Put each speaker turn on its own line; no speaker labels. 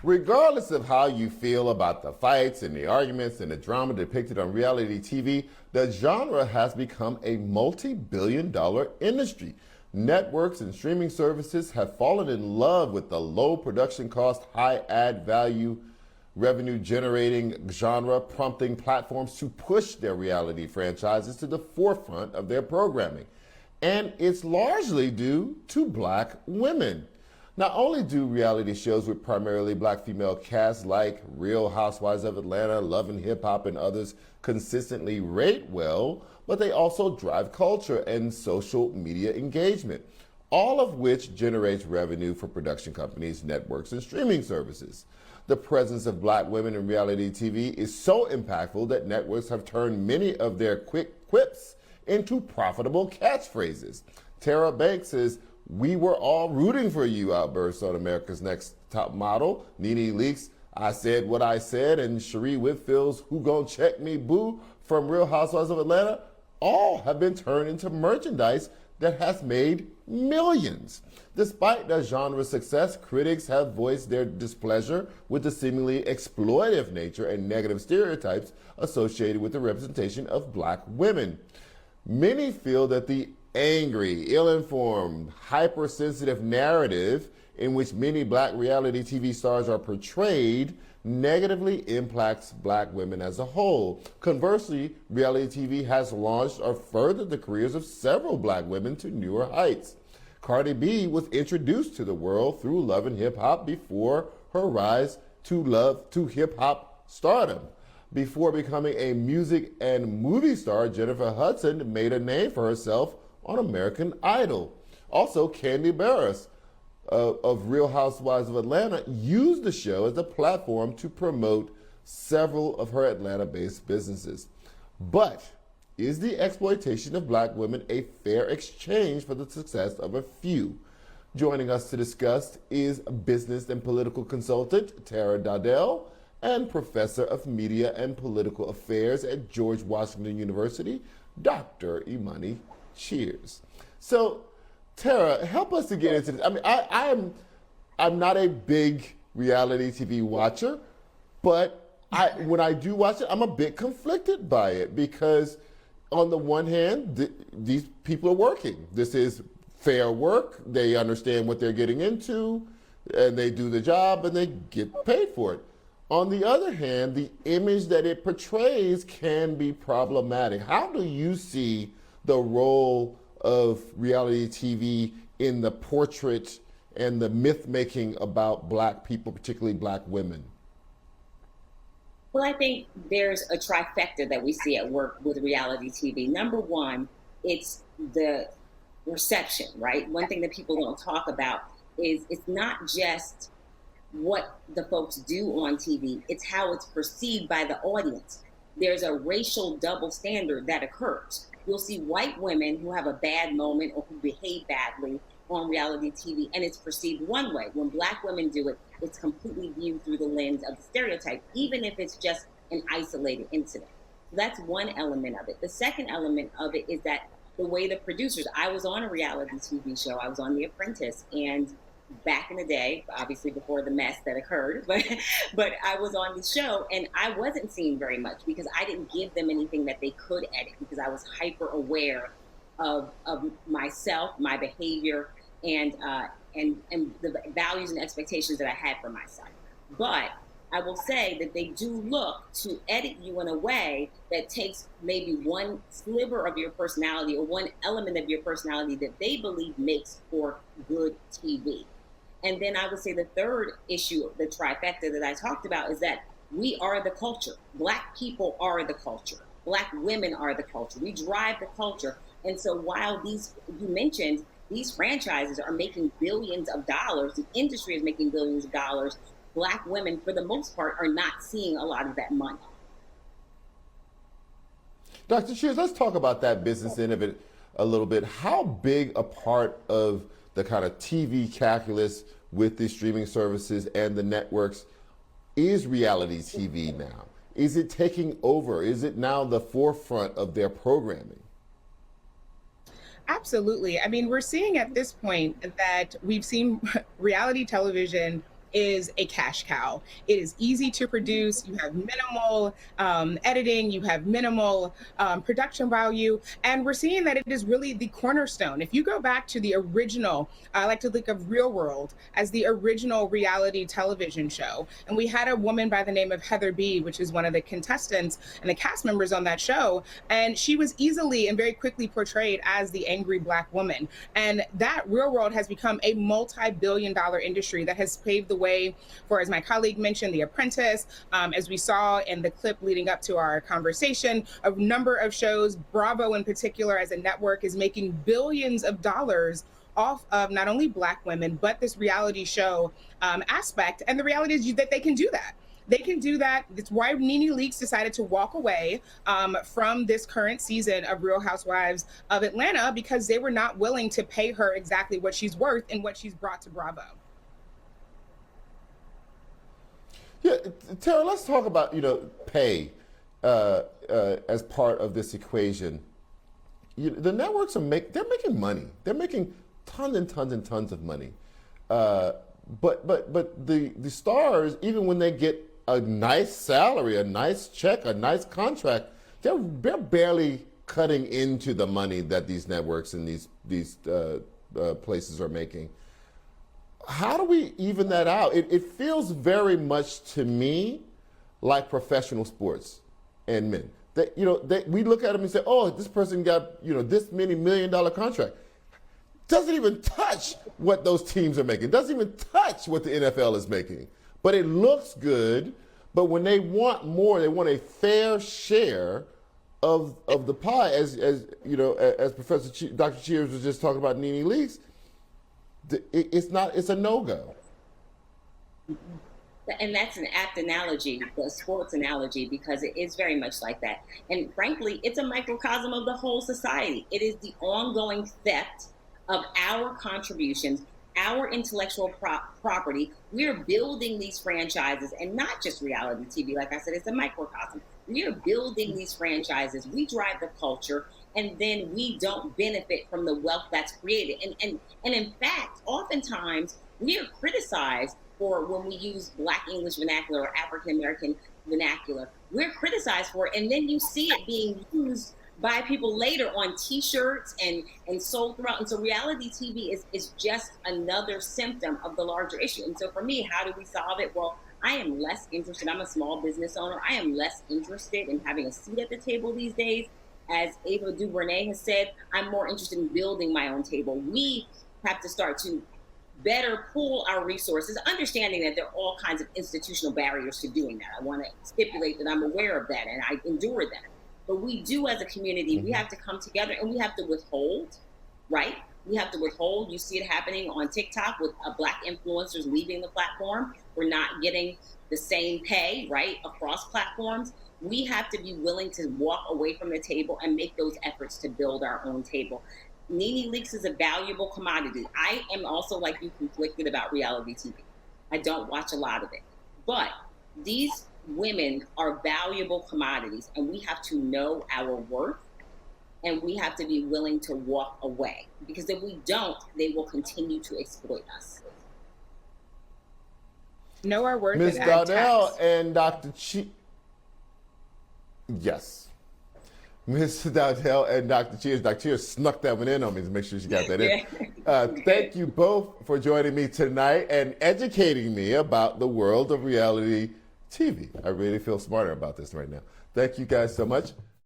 Regardless of how you feel about the fights and the arguments and the drama depicted on reality TV, the genre has become a multi-billion-dollar industry. Networks and streaming services have fallen in love with the low production cost, high ad value, revenue generating genre, prompting platforms to push their reality franchises to the forefront of their programming. And it's largely due to black women. Not only do reality shows with primarily black female casts like Real Housewives of Atlanta, Love and Hip Hop, and others consistently rate well, but they also drive culture and social media engagement, all of which generates revenue for production companies, networks, and streaming services. The presence of black women in reality TV is so impactful that networks have turned many of their quick quips into profitable catchphrases. Tara Banks says, "We were all rooting for you," outbursts on America's Next Top Model. Nene Leakes, "I said what I said," and Cherie Whitfield's "Who Gon' Check Me Boo" from Real Housewives of Atlanta, all have been turned into merchandise that has made millions. Despite the genre's success, critics have voiced their displeasure with the seemingly exploitive nature and negative stereotypes associated with the representation of black women. Many feel that the angry, ill-informed, hypersensitive narrative in which many black reality TV stars are portrayed negatively impacts black women as a whole. Conversely, reality TV has launched or furthered the careers of several black women to newer heights. Cardi B was introduced to the world through Love and Hip Hop before her rise to hip hop stardom. Before becoming a music and movie star, Jennifer Hudson made a name for herself on American Idol. Also, Candy Barris of Real Housewives of Atlanta used the show as a platform to promote several of her Atlanta-based businesses. But is the exploitation of black women a fair exchange for the success of a few? Joining us to discuss is business and political consultant Tara Dowdell and professor of media and political affairs at George Washington University, Dr. Imani Cheers. So, Tara, help us to get into this. I mean, I'm not a big reality TV watcher, but when I do watch it, I'm a bit conflicted by it because, on the one hand, these people are working. This is fair work. They understand what they're getting into, and they do the job, and they get paid for it. On the other hand, the image that it portrays can be problematic. How do you see the role of reality TV in the portrait and the myth making about black people, particularly black women?
Well, I think there's a trifecta that we see at work with reality TV. Number one, it's the reception, right? One thing that people don't talk about is it's not just what the folks do on TV, it's how it's perceived by the audience. There's a racial double standard that occurs. You'll see white women who have a bad moment or who behave badly on reality TV, and it's perceived one way. When black women do it, it's completely viewed through the lens of the stereotype, even if it's just an isolated incident. So that's one element of it. The second element of it is that the way the producers, I was on a reality TV show, I was on The Apprentice, and back in the day, obviously before the mess that occurred, but I was on the show and I wasn't seen very much because I didn't give them anything that they could edit because I was hyper aware of myself, my behavior, and the values and expectations that I had for myself. But I will say that they do look to edit you in a way that takes maybe one sliver of your personality or one element of your personality that they believe makes for good TV. And then I would say the third issue, the trifecta that I talked about, is that we are the culture. Black people are the culture. Black women are the culture. We drive the culture. And so while you mentioned, these franchises are making billions of dollars, the industry is making billions of dollars, black women, for the most part, are not seeing a lot of that money.
Dr. Cheers, let's talk about that business end of it a little bit. How big a part of the kind of TV calculus with the streaming services and the networks is reality TV now? Is it taking over? Is it now the forefront of their programming?
Absolutely. I mean, we're seeing at this point that we've seen reality television is a cash cow. It is easy to produce. You have minimal editing. You have minimal production value. And we're seeing that it is really the cornerstone. If you go back to the original, I like to think of Real World as the original reality television show. And we had a woman by the name of Heather B, which is one of the contestants and the cast members on that show. And she was easily and very quickly portrayed as the angry Black woman. And that Real World has become a multi-billion-dollar industry that has paved the way for, as my colleague mentioned, The Apprentice, as we saw in the clip leading up to our conversation, a number of shows. Bravo in particular as a network is making billions of dollars off of not only Black women, but this reality show aspect. And the reality is that they can do that. They can do that. It's why Nene Leakes decided to walk away from this current season of Real Housewives of Atlanta, because they were not willing to pay her exactly what she's worth and what she's brought to Bravo.
Yeah, Tara, let's talk about, pay as part of this equation. The networks they're making money. They're making tons and tons and tons of money. But the stars, even when they get a nice salary, a nice check, a nice contract, they're barely cutting into the money that these networks and these places are making. How do we even that out? It feels very much to me like professional sports and men. We look at them and say, oh, this person got, this many $1 million contract. Doesn't even touch what those teams are making. Doesn't even touch what the NFL is making. But it looks good. But when they want more, they want a fair share of the pie. As Professor Dr. Cheers was just talking about Nene Leakes, it's a no-go.
And that's an apt analogy, the sports analogy, because it is very much like that. And frankly, it's a microcosm of the whole society. It is the ongoing theft of our contributions, our intellectual property. We're building these franchises, and not just reality TV. Like I said, it's a microcosm. We are building these franchises. We drive the culture, and then we don't benefit from the wealth that's created. And in fact, oftentimes we are criticized for when we use Black English vernacular or African American vernacular. We're criticized for it, and then you see it being used by people later on T-shirts and sold throughout. And so reality TV is just another symptom of the larger issue. And so for me, how do we solve it? Well, I am less interested. I'm a small business owner. I am less interested in having a seat at the table these days. As Ava DuVernay has said, I'm more interested in building my own table. We have to start to better pool our resources, understanding that there are all kinds of institutional barriers to doing that. I want to stipulate that I'm aware of that and I endure that. But we do, as a community, we have to come together and we have to withhold, right? We have to withhold. You see it happening on TikTok with Black influencers leaving the platform. We're not getting the same pay, right, across platforms. We have to be willing to walk away from the table and make those efforts to build our own table. Nene Leakes is a valuable commodity. I am also, like you, conflicted about reality TV. I don't watch a lot of it. But these women are valuable commodities, and we have to know our worth, and we have to be willing to walk away, because if we don't, they will continue to exploit us.
Know our worth.
Ms. Dowdell and Dr. Yes. Ms. Dowdell and Dr. Cheers. Dr. Cheers snuck that one in on me to make sure she got that in. Thank you both for joining me tonight and educating me about the world of reality TV. I really feel smarter about this right now. Thank you guys so much.